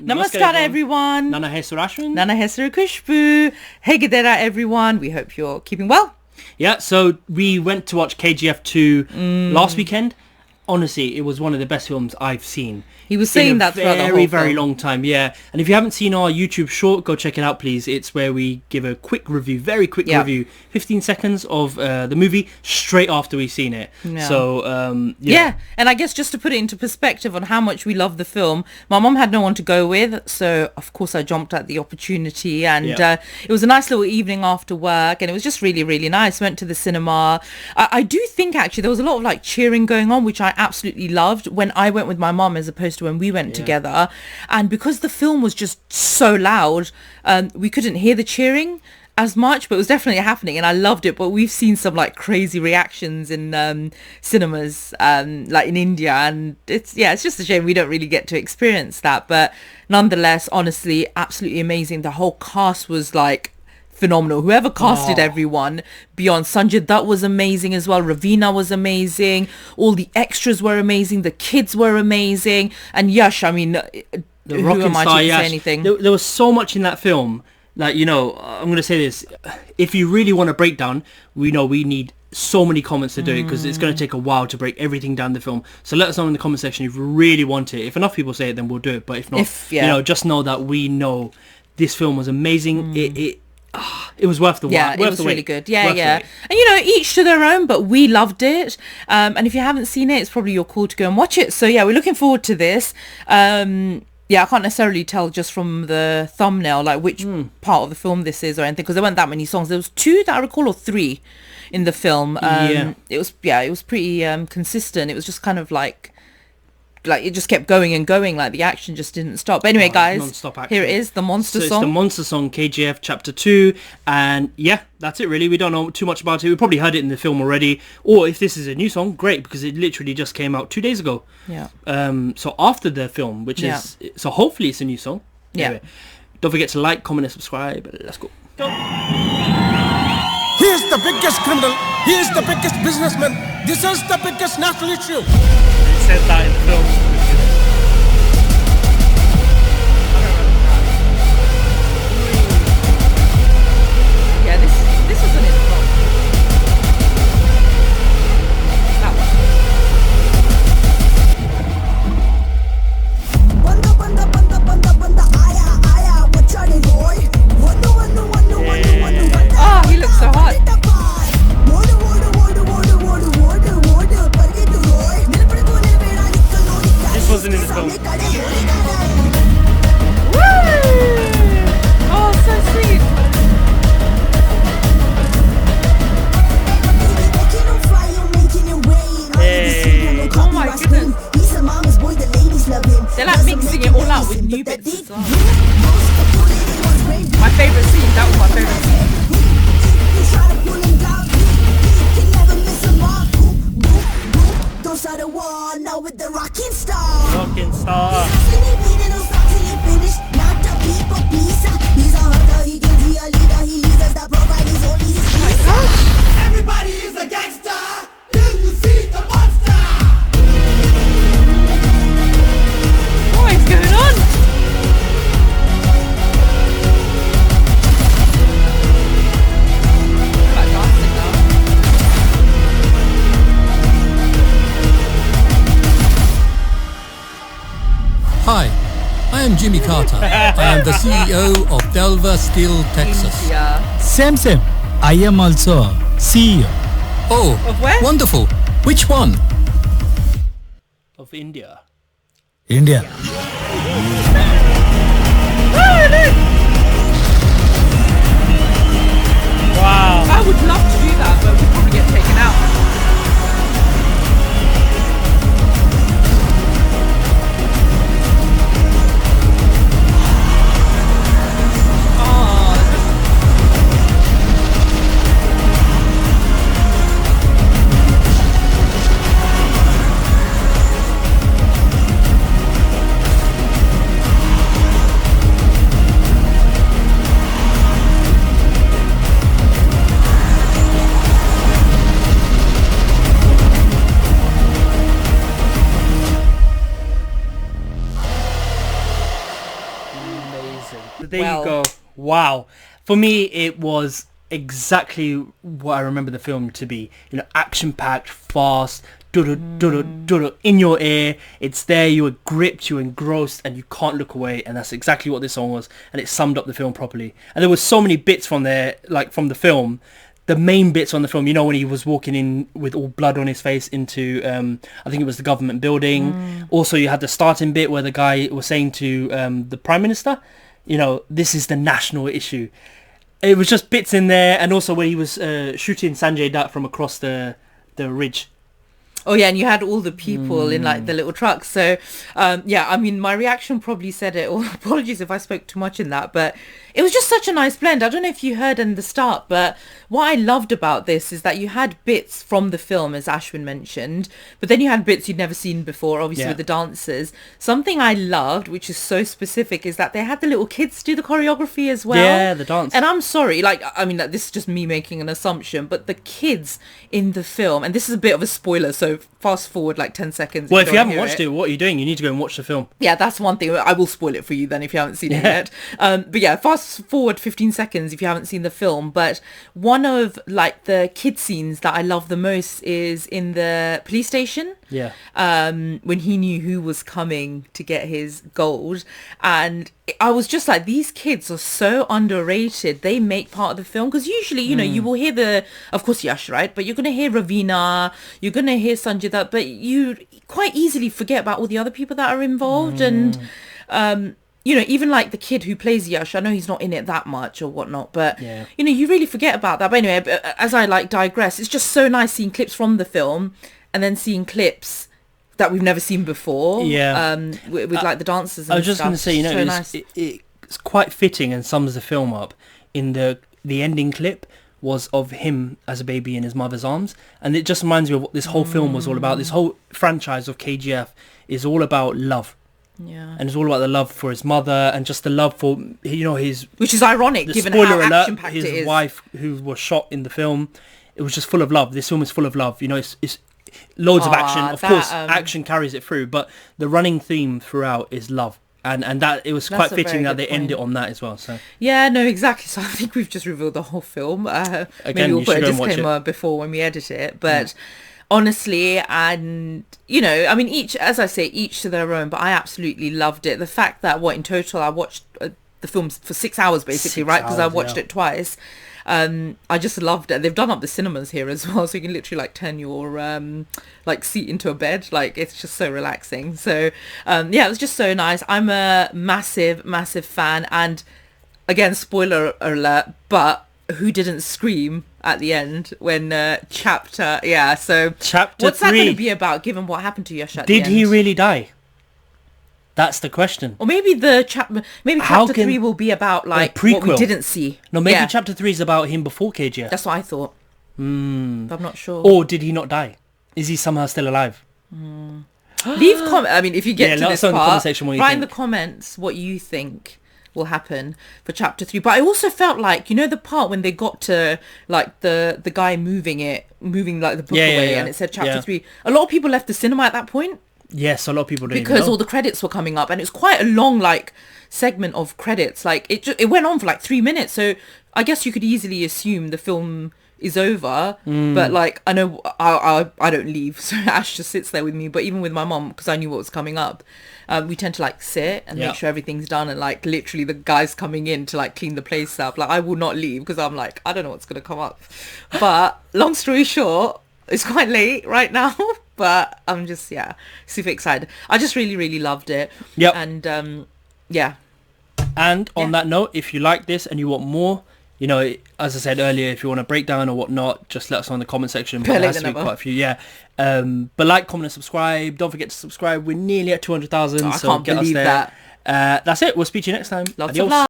Namaskar everyone. Nana Hesaru Ashwin. Nana Hesaru Kushbu. Hey Gedera everyone. We hope you're keeping well. Yeah, so we went to watch KGF 2 last weekend. Honestly, it was one of the best films I've seen. He was saying that throughout the whole film. Very long time, yeah. And if you haven't seen our YouTube short, go check it out, please. It's where we give a quick review, very quick review, 15 seconds of the movie straight after we've seen it. Yeah. So, yeah. And I guess just to put it into perspective on how much we love the film, my mom had no one to go with, so of course I jumped at the opportunity, and it was a nice little evening after work, and it was just really, really nice. Went to the cinema. I do think actually there was a lot of like cheering going on, which I absolutely loved when I went with my mom as opposed to when we went together. And because the film was just so loud, we couldn't hear the cheering as much, but it was definitely happening and I loved it. But we've seen some like crazy reactions in cinemas like in India, and it's just a shame we don't really get to experience that. But nonetheless, honestly, absolutely amazing. The whole cast was like phenomenal. Whoever casted everyone, beyond Sanjay Dutt was amazing as well. Raveena was amazing. All the extras were amazing. The kids were amazing. And Yash, I mean, the rocking star Yash. Say anything? There was so much in that film. Like, you know, I'm going to say this. If you really want a breakdown, we know we need so many comments to do it, because it's going to take a while to break everything down the film. So let us know in the comment section if you really want it. If enough people say it, then we'll do it. But if not, you know, just know that we know this film was amazing. It was worth the wait. Yeah, it was really good. Yeah. And you know, each to their own, but we loved it. And if you haven't seen it, it's probably your call to go and watch it. So yeah, we're looking forward to this. I can't necessarily tell just from the thumbnail like which part of the film this is or anything, because there weren't that many songs. There was 2 that I recall, or 3 in the film. It was pretty consistent. It was just kind of like it just kept going and going, like the action just didn't stop. But anyway, guys, here it is, the monster song. It's the monster song, KGF chapter 2, and yeah, that's it really. We don't know too much about it. We probably heard it in the film already, or if this is a new song, great, because it literally just came out 2 days ago. So after the film, which is, so hopefully it's a new song. Anyway, don't forget to like, comment and subscribe. Let's go. He is the biggest criminal. He is the biggest businessman. This is the biggest national issue. Said that in the film. Yeah, this wasn't in the film. That one. Oh, he looks so hot. This wasn't in the film. Woo! Oh, so sweet. Hey. Oh my goodness. They're like mixing it all out with new bits as well. My favourite scene, that was my favourite scene. Now with the rockin' star. Rockin' star. Everybody is a gangster. Till you see the monster. What is going on? They're like dancing now. Hi, I am Jimmy Carter. I am the CEO of Delver Steel, Texas. Same. I am also CEO. Oh, Of where? wonderful. Which one? Of India. India. Wow. I would love to do that, but we'd probably get taken out. There well. you go. Wow. For me, it was exactly what I remember the film to be. Action-packed, fast, in your ear. It's there. You were gripped, you were engrossed, and you can't look away. And that's exactly what this song was. And it summed up the film properly. And there was so many bits from there, like from the film. The main bits on the film, when he was walking in with all blood on his face into, I think it was the government building. Also, you had the starting bit where the guy was saying to the Prime Minister, this is the national issue. It was just bits in there, and also where he was shooting Sanjay Dutt from across the ridge. Oh yeah, and you had all the people in like the little trucks. So my reaction probably said it. Or apologies if I spoke too much in that, but it was just such a nice blend. I don't know if you heard in the start, but what I loved about this is that you had bits from the film, as Ashwin mentioned, but then you had bits you'd never seen before, obviously with the dancers. Something I loved, which is so specific, is that they had the little kids do the choreography as well. Yeah, the dance. And I'm sorry, this is just me making an assumption, but the kids in the film, and this is a bit of a spoiler, so fast forward like 10 seconds. Well, if you haven't watched it, what are you doing? You need to go and watch the film. Yeah, that's one thing. I will spoil it for you then if you haven't seen it yet. But yeah, fast forward 15 seconds if you haven't seen the film. But one of like the kid scenes that I love the most is in the police station. Yeah. When he knew who was coming to get his gold. And I was just like, these kids are so underrated. They make part of the film. Because usually, you will hear of course, Yash, right? But you're going to hear Raveena, you're going to hear Sanjay Dutt, but you quite easily forget about all the other people that are involved. And, even like the kid who plays Yash, I know he's not in it that much or whatnot, but, you really forget about that. But anyway, as I digress, it's just so nice seeing clips from the film and then seeing clips that we've never seen before. Yeah. With like the dancers and I was just going to say, so nice. it's quite fitting and sums the film up in the ending clip was of him as a baby in his mother's arms, and it just reminds me of what this whole film was all about. This whole franchise of KGF is all about love. Yeah. And it's all about the love for his mother and just the love for, his... Which is ironic, given how action-packed it is. His wife, who was shot in the film, it was just full of love. This film is full of love. It's loads of action. Of course, action carries it through, but the running theme throughout is love. And that it was quite fitting that they end it on that as well. So yeah, no, exactly. So I think we've just revealed the whole film. Again, maybe we'll put a disclaimer before when we edit it, but honestly, and each, as I say, each to their own, but I absolutely loved it. The fact that in total I watched the film for 6 hours basically, right? Because I watched it twice. I just loved it. They've done up the cinemas here as well, so you can literally turn your seat into a bed. It's just so relaxing. So it was just so nice. I'm a massive fan, and again, spoiler alert, but who didn't scream at the end when chapter what's 3, that going to be about, given what happened to Yash at the end? Did he really die? That's the question. Or maybe chapter 3 will be about what we didn't see. No, maybe chapter 3 is about him before KGF. That's what I thought. But I'm not sure. Or did he not die? Is he somehow still alive? Leave comment. If you get to this part, write in the comments what you think will happen for chapter 3. But I also felt like, the part when they got to the guy moving the book away, and it said chapter 3. A lot of people left the cinema at that point. Yes, a lot of people didn't because all the credits were coming up, and it was quite a long segment of credits. It went on for 3 minutes, so I guess you could easily assume the film is over. But I know I don't leave, so Ash just sits there with me. But even with my mom, because I knew what was coming up, we tend to sit and make sure everything's done, and literally the guy's coming in to clean the place up. I will not leave because I'm I don't know what's gonna come up. But long story short, it's quite late right now. But I'm just, super excited. I just really, really loved it. Yep. And, And on that note, if you like this and you want more, as I said earlier, if you want a breakdown or whatnot, just let us know in the comment section. But there has to be quite a few, but like, comment and subscribe. Don't forget to subscribe. We're nearly at 200,000. I can't believe that. That's it. We'll speak to you next time. Lots of love.